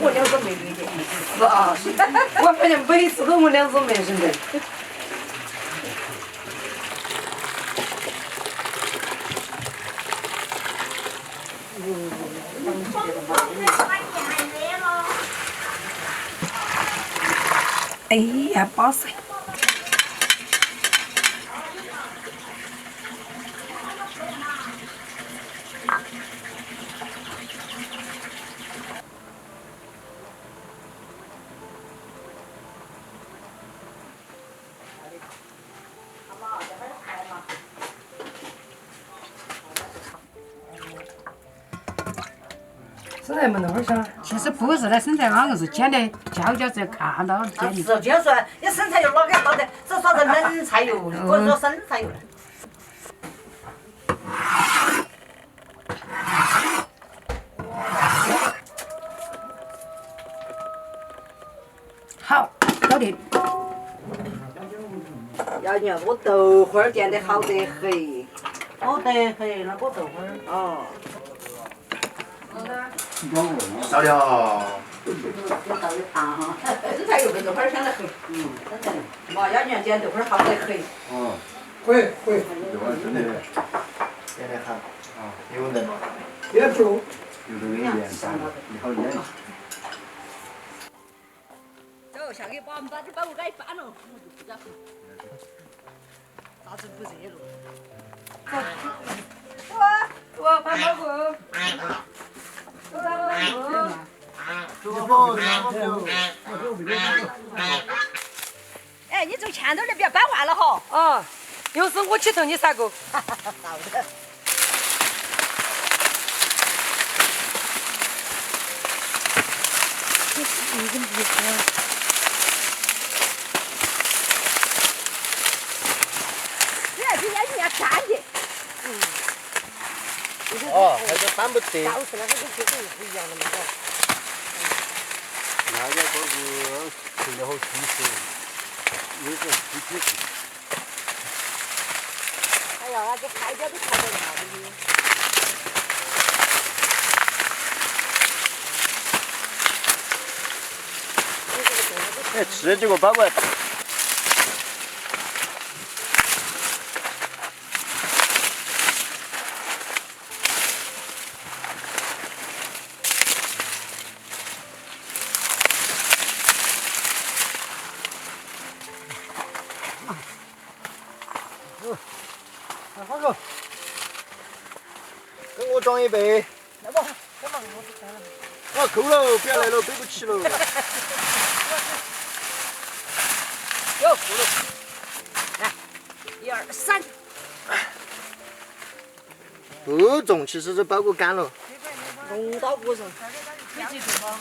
我两个妹妹的。是啊，我发现每次都我两姊妹似的。哎呀，巴适！生菜没那么香。其实不是的，生菜网硬是煎的，焦焦是看到煎的。是，就是说，你生菜油哪个倒的？是说是冷菜油，或者说生菜油。好，搞定。要你看我豆花儿煎得好得很。好得很，那个豆花儿。哦。烧了。有倒一盘哈。生菜油跟豆花儿香得很。生菜油。妈呀，你看煎豆花儿好得很。会。豆花真的煎得很啊，有嫩。也熟。有这个盐散，你好腌。走，下去把我们把这把我给翻了，我就不讲了。啥子不热了？我搬包裹。哎，你走前头的，别搬完了哈。啊，有事我去同你撒个。好的。哦，还是翻不得。倒出来它跟这个不一样的嘛，那个包裹存得好舒适，有点稀奇。哎呀，那个拍照都拍得好的。哎，吃这个包裹。好个，跟我装一杯。那不，我不穿了。啊，够了，不要来了，背不起了。有，够了。来，1、2、3。不重，其实这包裹干了。弄到不成。飞机重吗？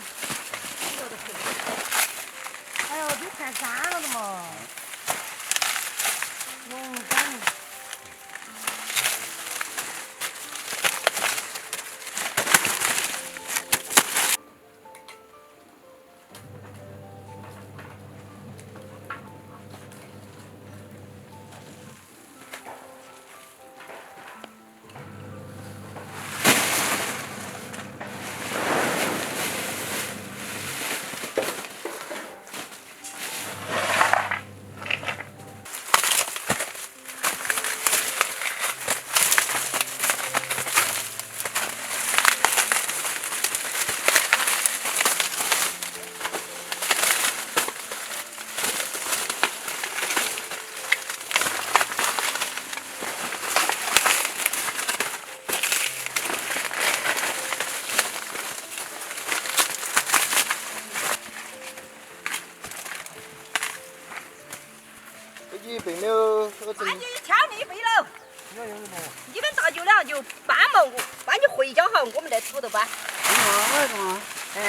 哎呦，你看干了的嘛。弄干了。飞机背没有？那你挑你背了。你们大舅俩就搬嘛，我搬你回家哈，我们来土头搬。哎。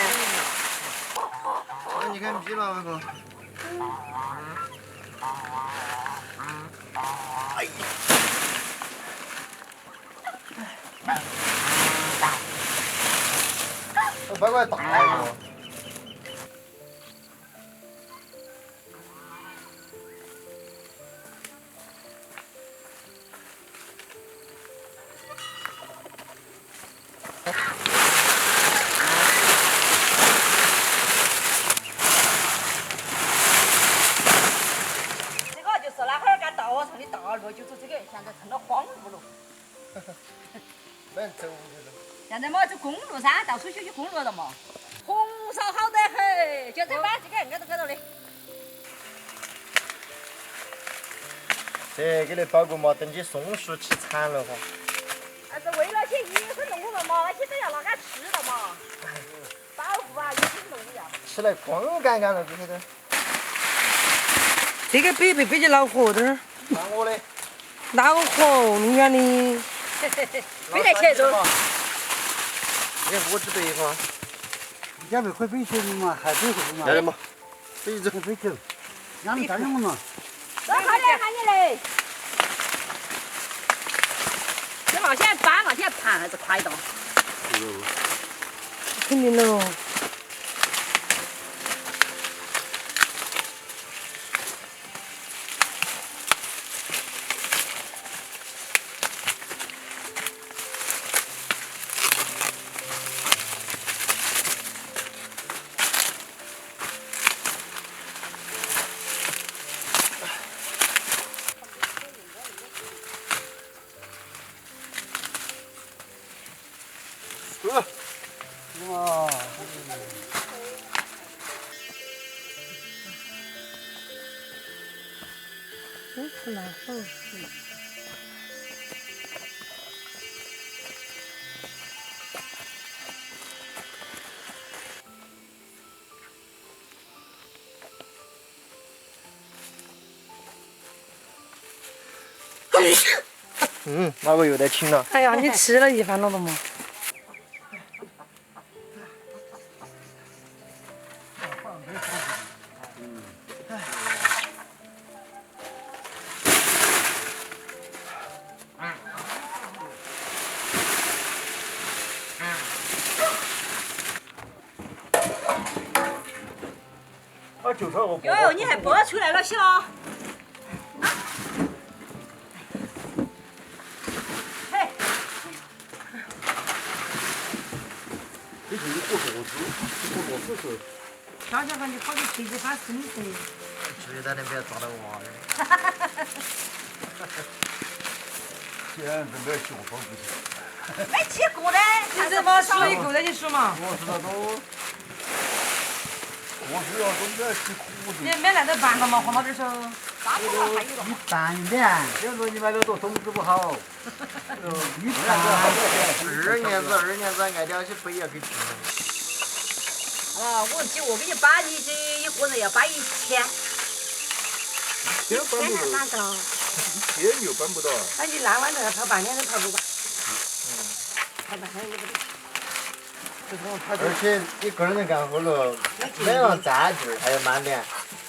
那你看逼了那个。哎呀！包裹大一个。大路就是这个，现在成了荒路了。蛮走的了。现在嘛，这公路噻，到处修公路了嘛。红烧好得很，就这把这个挨着挨着的。这给你包个嘛，等起松鼠吃惨了哈。还是为了些野生动物们嘛，那些都要拿它吃了嘛。保护啊，野生动物要。吃来光干干了，这些都。这个北起恼火点儿，那我的。恼火那么远的。飞来起走。你看我只背哈。要不会背起嘛，还背后嘛。来了嘛，背着。背起，让你干什么嘛？多快点喊你嘞！这嘛现在搬嘛，现在盘还是快的。肯定喽。哇，是恼火。那个又得轻了。哎呀，你吃了一番了的嘛？啊，就说我。哟，你还播出来了些了？嘿，这是一个果子，小小房你跑去推起他身子。注意点，你不要撞到娃儿。现在没有小房不行。没吃过的。你这把数一个的，你数嘛。我知道都。我是要中间吃苦你的。买来的半个嘛，放到这儿手。大不了还有了。一半点，要说你买的多种子不好。一半。二年子挨点些肥要给吃。哦，我给你搬你这一个人要搬1000。天搬不到，到？天又搬不到。那你烂完这个跑半天都跑不完。跑半天也不得。而且你个人干活了，每样占地儿还要满点。